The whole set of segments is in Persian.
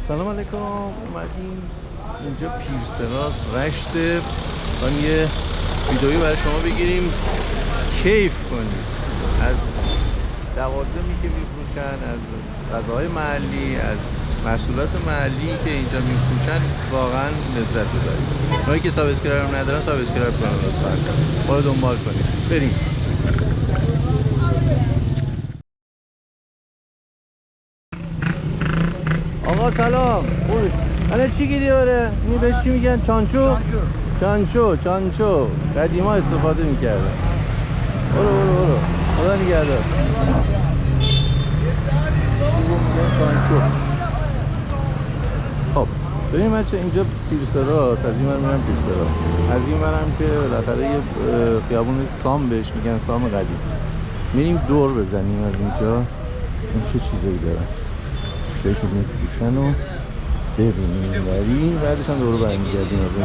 سلام علیکم. اومدیم اینجا پیرسراز رشته و یه ویدئویی برای شما بگیریم کیف کنید از لوازمی که میفروشن، از غذاهای محلی، از محصولات محلی که اینجا میفروشن. واقعا لذت ببرید. اونایی که سابسکرایب ندارن سابسکرایب کنن لطفا، ما رو دنبال کنید. بریم. آقا سلام. خوبی؟ الان چی گیری داره؟ این بهش چی میگن؟ چانچو؟ چانچو قدیما استفاده میکردن. برو خدا نگهدار. چانچو. خب ببین بچه، اینجا پیرسراز، از این من میرم پیرسراز، از این منم که بالاخره یه خیابون سام بهش میگن، سام قدیم. میریم دور بزنیم از اینجا این چه چیزایی دارن بهش میفروشن و ببینیم ولی بعدش هم دور برمیگردیم از این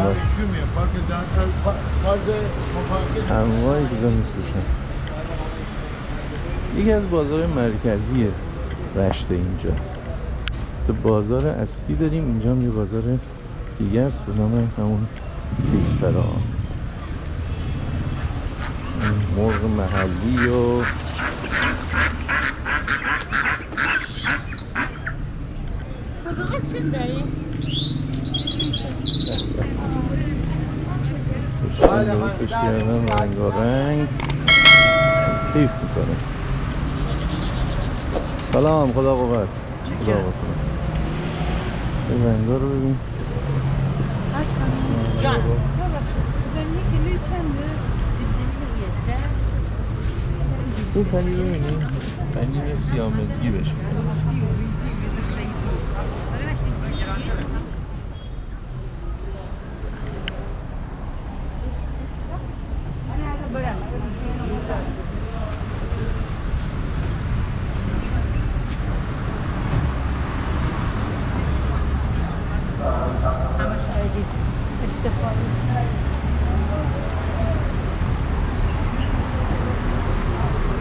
انواعی چیزا میفروشن. یکی از بازار مرکزی رشته اینجا. تو بازار اصلی داریم، اینجا هم یه بازار دیگه است به نام همون پیرسراز. مرغ محلی و کشیدن رنگارنگ کیف میکنه. سلام، خدا قوت. خدا قوت. این رنگا رو ببین. جان ببخشید زمینی کیلوی چنده؟ سیب زمینی رو این پنیر رو ببینیم، پنیر سیامزگی بهش میگن.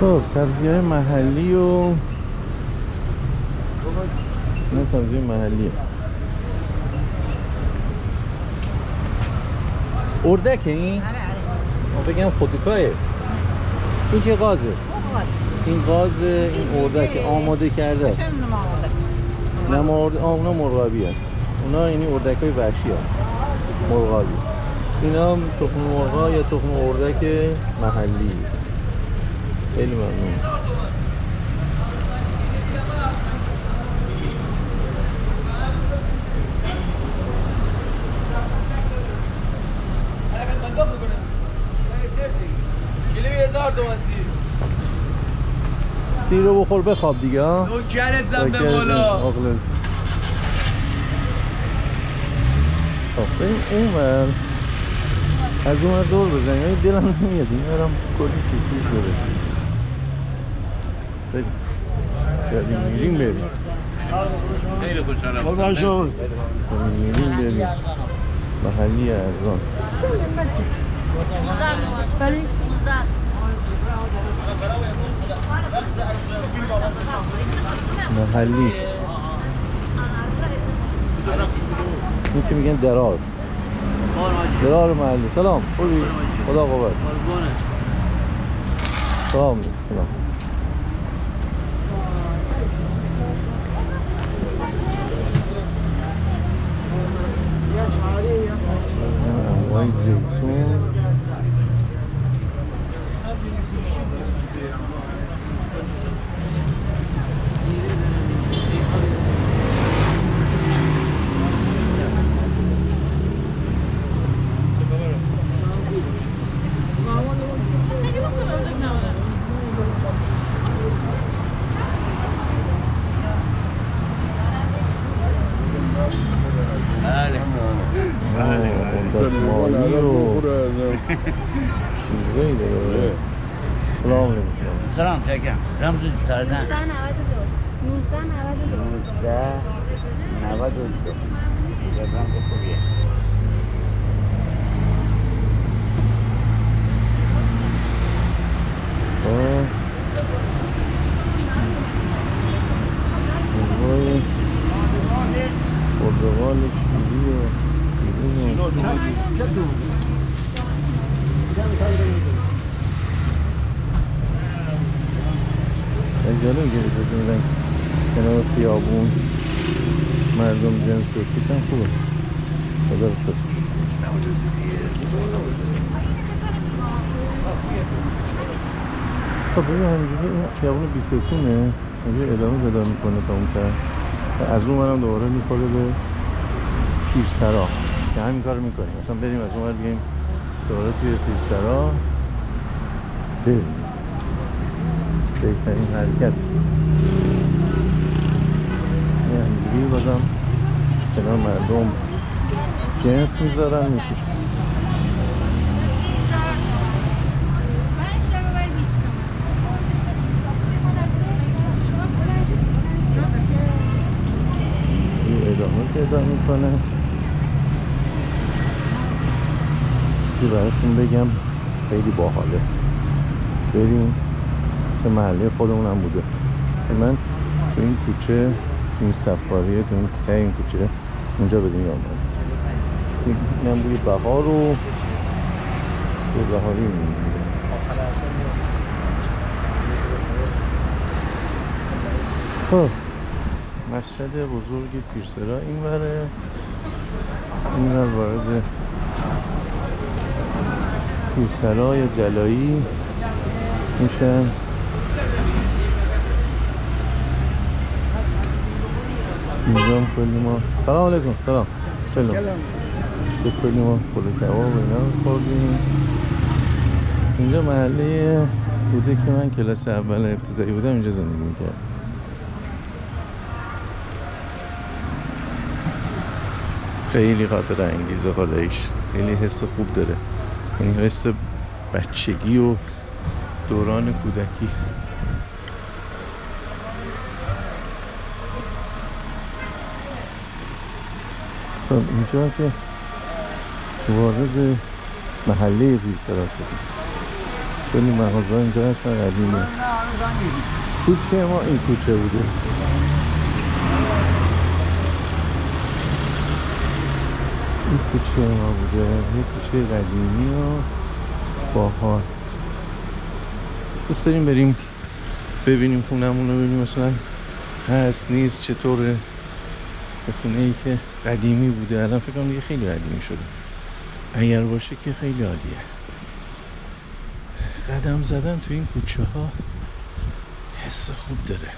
خب سبزی‌های محلی و نه سبزی محلیه. اردکه این؟ ما بگم خودکایه. این چه غازه؟ این غاز، این اردکه آماده کرده است. اونا مرغابی هست. اونا یعنی اردکای وحشی هست. مرغابی. اینا تخم مرغا یا تخم اردک محلی. خیلی ممنون. سیر رو بخور بخواب دیگه ها. نوکرت زن به بالا. خب بریم اون ور، از اون ور دور بزنیم. یعنی دلم نمیاد این ورم کلی چیز بره. بریم خیلی خوشحالم. خدا شکر. بریم محلی ارزان. محلی این که میگن درار محلی. سلام، خوبی؟ خدا قوت. سلام. انواع زیتون. چیزایی داره. سلام چکم. رمز سردن 1992 رمز خوبیه. روال کیری و کیری و جالب گرید بزنیدن کنار خیابون مردم جنس بکیشن خوبه خدا رو شد خب ببین همینجوری این خیابون 20تونه اینجا ادامه پیدا میکنه تا اون طرف و از اون منم دوباره میخوره به پیرسرا که همین کار میکنیم مثلا بریم از اون ور بیاییم دوباره توی پیرسرا بریم بهترین حرکت یه همینجوری بازم کنار مردم جنس میذارن میفروشن ادامه پیدا میکنه چیزی براتون بگم خیلی باحاله بریم که محله خودمون هم بوده که من تو این کوچه تو این سفاریه تو این ته این کوچه اونجا به دنیا آمدم اینم بوی بهار و بهاری میمونه خب مسجد بزرگ پیرسرا این وره این ور وارد پیرسرا یا جلایی میشه اینجا هم کلی ما سلام علیکم سلام کلی ما پلو کباب و اینا رو خوردیم اینجا محله بوده که من کلاس اول ابتدایی بودم اینجا زندگی میکردم خیلی خاطر انگیزه خداییش خیلی حس خوب داره این حس بچگی و دوران کودکی خب اینجا که وارد محله پیرسرا شدیم خیلی مغازه اینجا هستن قدیمه کوچه ما این کوچه بوده این کوچه ما بوده یه کوچه قدیمی و باحال دوست داریم بریم ببینیم خونمون رو ببینیم مثلا هست نیست چطوره به خونه ای که قدیمی بوده الان فکر کنم دیگه خیلی قدیمی شده اگر باشه که خیلی عالیه قدم زدن تو این کوچه ها حس خوب داره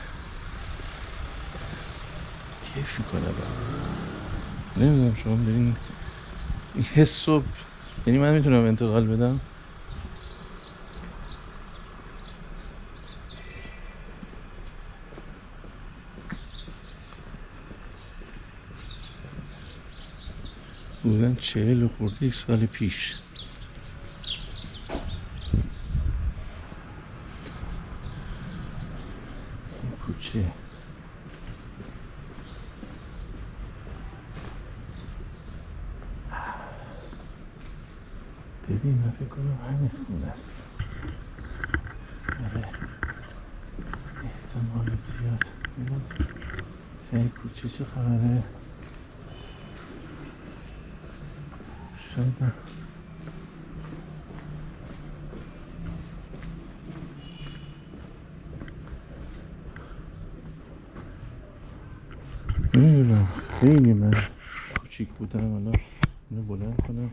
کیف میکنه با نمیدونم شما برین این حس رو یعنی من میتونم انتقال بدم بودن 40 خورده سال پیش این کوچه ببین من فکر کنم همین خونه است آره احتمال زیاد ببین این کوچه چه خبره شاید نمیدونم خیلی من کوچیک بودم حالا اینو بلند کنم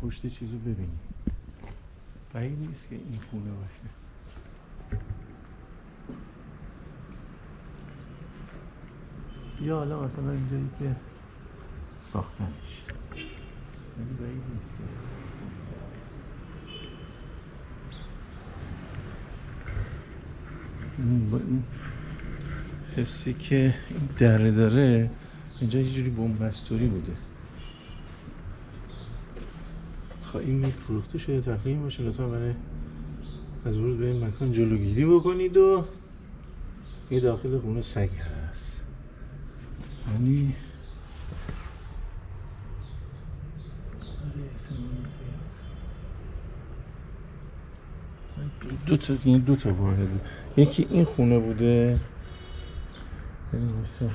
پشت چیزو ببینیم بعید نیست که این خونه باشه یا حالا مثلا اینجایی که ساختنش ولی بعید نیست که با این حسی که این دره داره اینجا یه جوری بنبستوری بوده خب این میل فروخته شده تقییم باشه لطفا برای از ورود به این مکان جلوگیری بکنید و یه داخل خونه سگ هست یعنی دو تا وارد بود یکی این خونه بوده ببین مثل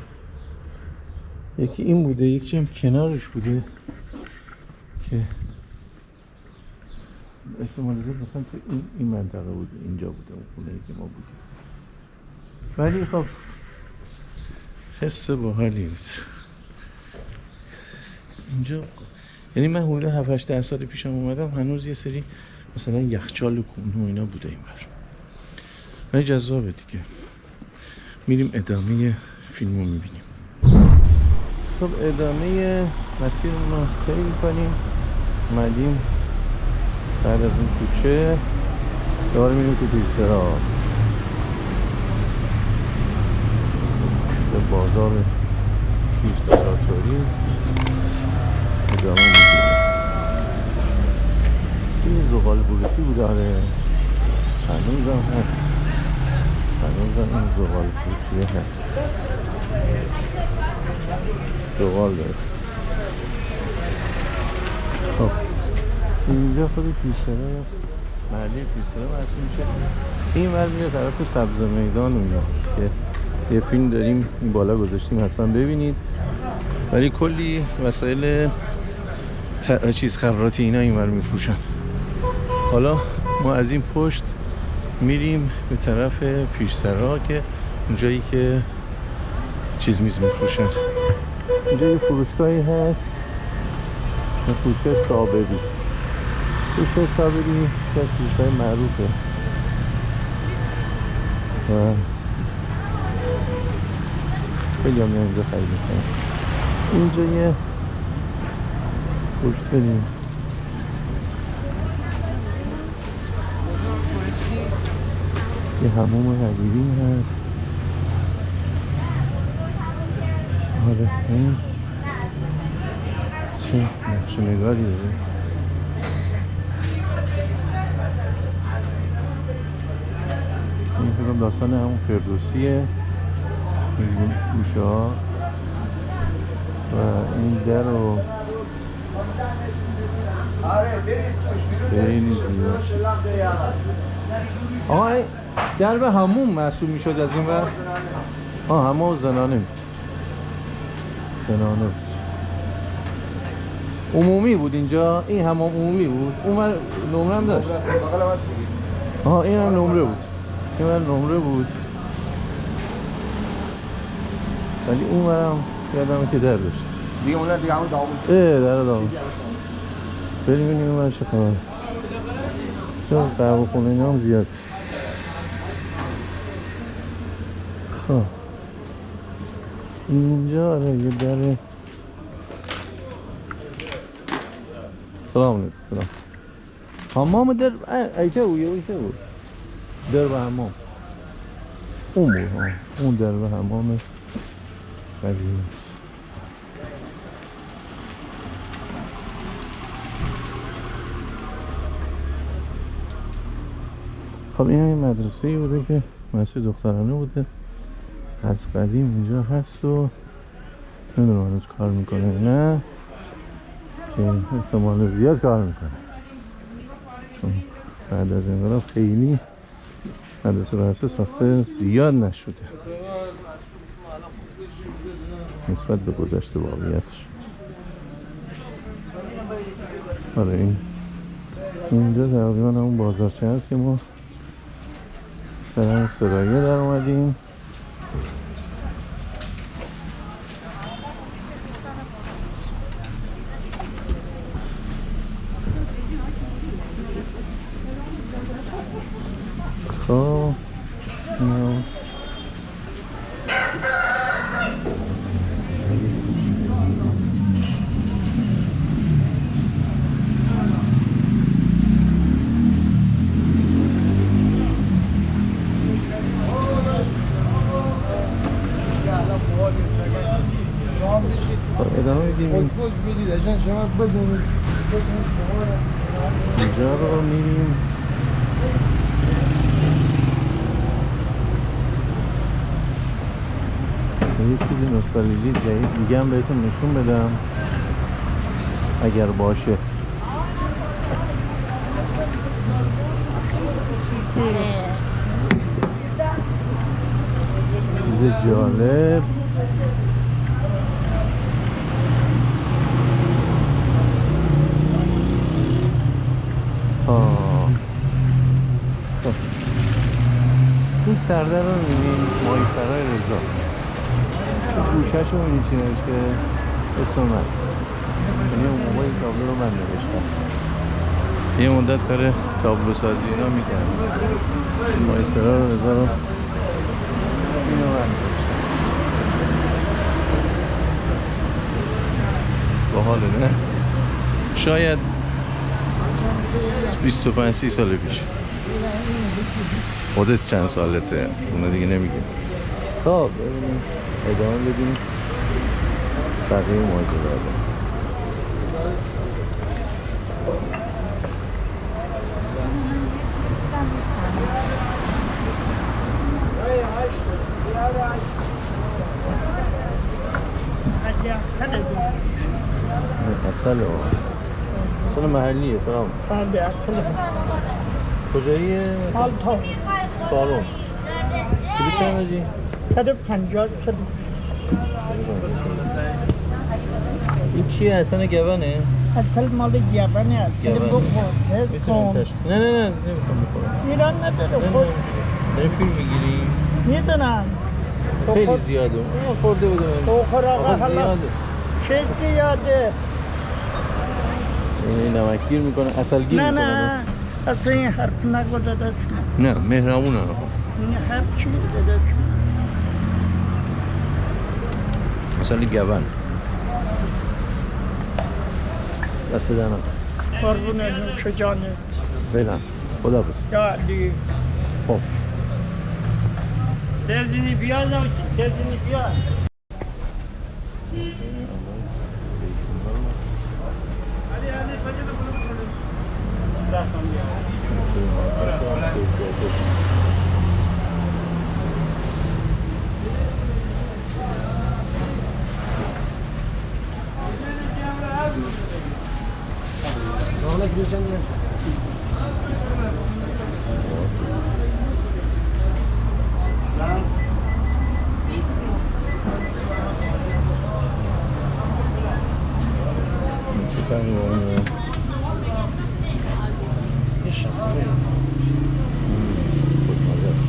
یکی این بوده، یکی هم کنارش بوده که احتمال زیاد مثلا تو این منطقه بوده، اینجا بوده اون خونه‌ای که ما بودیم. ولی خب حس باحالی بود اینجا. یعنی من حدود 7-8 سال پیشم اومدم هنوز یه سری مثلا یخچال و کونه و اینا بوده این بر. ولی جذابه دیگه. میریم ادامه فیلمو میبینیم. خب ادامه مسیرمون رو طی می‌کنیم. اومدیم بعد از اون کوچه دوباره میریم تو پیرسرا به بازار پیرسراتوری ادامه میدیم. این زغال بروشی بود، آره هنوزم هست، هنوزم این زغال بروشیه هست، زغال داره. خب اینجا خود پیرسرا هست، محله پیرسرا محسوب میشه. این ور میره طرف سبز میدان اونجا که یه فیلم داریم این بالا گذاشتیم، حتما ببینید. ولی کلی وسایل خراتی اینا این ور میفروشن. حالا ما از این پشت میریم به طرف پیرسرا که اونجایی که چیز میز میفروشن. اینجا یه فروشگاهی هست، فروشگاه صابری. فروشگاه صابری که از فروشگاه معروفه و خیلی هم اینجا خیلی میکنم. اینجا یه پشت بریم یه حموم حقیقی هست. آره این چه نقش نگاری داره. این فکرم داستان همون فردوسیه، این گوشه ها و این در رو خیلی زیبا. آقا در به هموم محسوب میشد از این ور؟ همون زنانه بود. عمومی بود اینجا، این حمام عمومی بود. اون نمره هم داشت. این هم نمره بود. این هم نمره بود. ولی اون برم یادمه که در داشت. دیگه اون دیگه همون داغون. در داغون. بریم ببینیم اون چه خبره. چون قهوه خونه اینا هم زیاد. خب اینجا آره یه در. سلام علیکم. سلام. حمام در ایچه بود. در به حمام. اون بود. اون در به حمام قدیمی. خب این هم مدرسه‌ای بوده که مدرسه دخترانه بوده، از قدیم اینجا هست و نمیدونم هنوز کار میکنه نه، که احتمال زیاد کار میکنه چون بعد از انقلاب خیلی مدرسه ساخته زیاد نشده نسبت به گذشته واقعیتش. آره اینجا تقریبا همون بازارچه هست که ما سرم سرایه در اومدیم. خب ادامه میدیم. اینجا رو میریم یه چیزی نوستالژی جدید دیگه هم بهتون نشون بدم اگر باشه. چیز جالب در رو میبینیم مایسرای رضا تو گوشه‌شو میبینی چی نوشته اسم من یعنی اون موقع این تابلو رو من نوشتم یه مدت کار تابلو سازی اینا میکنم مایسرای رضا رو اینو من نوشتم باحاله نه؟ شاید 25-30 سال پیش خودت چند سالته اونو دیگه نمیگیم خب ببینیم ادامه بدیم بقیه ماجرا رو اصل اصل محلیه سلام بله اصل کجاییه؟ مال تا سالم کلی چند بجی؟ 150 130 این چیه اصلا گونه؟ اصل مال گیابانه اصل گیابانه. بخور میتونم کن تشت نه نمیخوام بخورم ایران نداره خود داریم فیلم میگیری؟ میدونم خیلی زیاده اون خورده بوده من بخور آقا آقا حالا زیاده چه زیاده این نمکگیر میکنه اصلگیر نه میکنه نه اصلا این حرف نگو داده نه مهرمونه این حرف چی داده اصل گون دست دارم قربون نوش جانت فعلا خدا بس یا علی خب تلویزیونی بیاد نوشی تلویزیونی بیاد چیکار می‌کنی؟ خوشمزه است.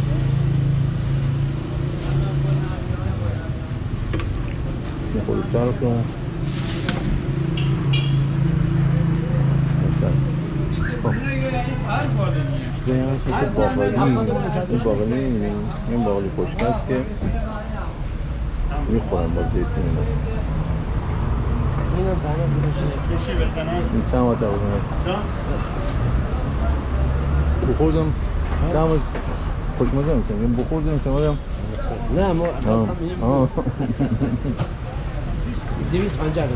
یه خورده چرب کن. مثلا. خب. این هست که باقلی می‌بینی؟ این باقلی خشک است که می‌خورن با زیتون اینا. این چند وقت بودن؟ بخوردم چند وقت خوشمزه میکنم این بخوردم چند وقت نه ما آه. 250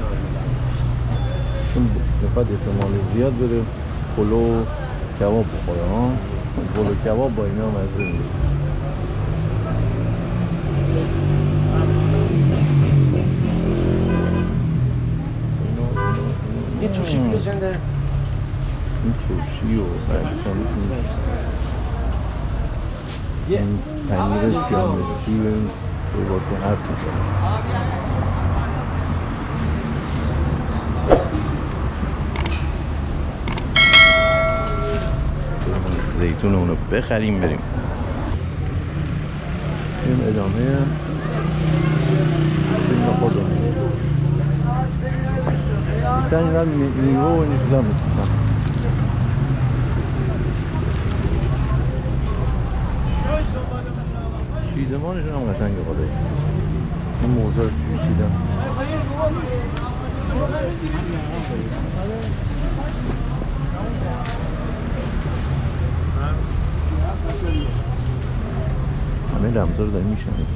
چون بخواد احتمال زیاد داره پلو کباب بخوره ها پلو کباب با اینا مزه میده یه توشی کلو چنده؟ این ترشی و بعدشان این پنیر سیامرسی و با تو حرف میزنه زیتون اونو بخریم بریم این ادامه فیلم خودم بیشتر اینقدر میوه و این چیزا میکنم شیدمانشون هم قشنگه خدایی این موزار شیدم همه رمزا رو داریم میشنیم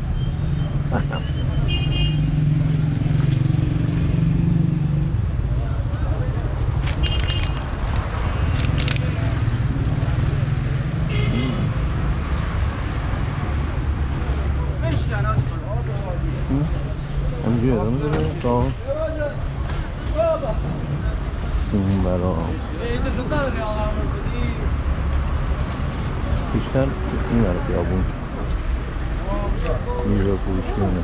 همینجوری ادامه داره تا اون برا بیشتر این برا خیابون میوه فروشی اونه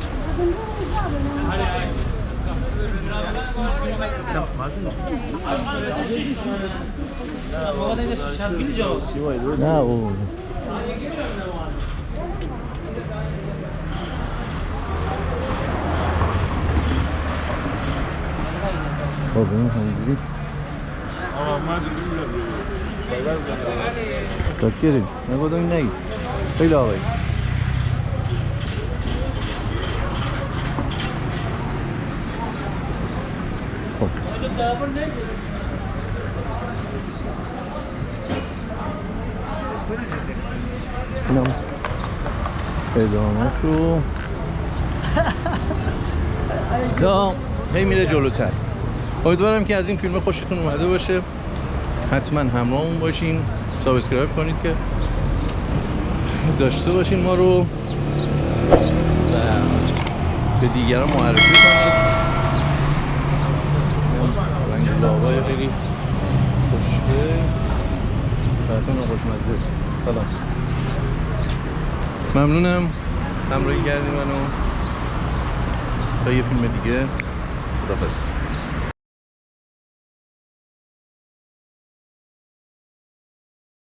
نه او خب این همینجوری دکتریم نگودم نگی خیلی آقایی خب اینم ادامه شو تا هی میره جلوتر. امیدوارم که از این فیلم خوشتون اومده باشه. حتما همراهمون باشین، سابسکرایب کنید که داشته باشین ما رو و به دیگران معرفی کنید. رنگ لابای خیلی خوشگل براتون خوشمزه. سلام، ممنونم همراهی کردیم منو. تا یه فیلم دیگه خداحافظ.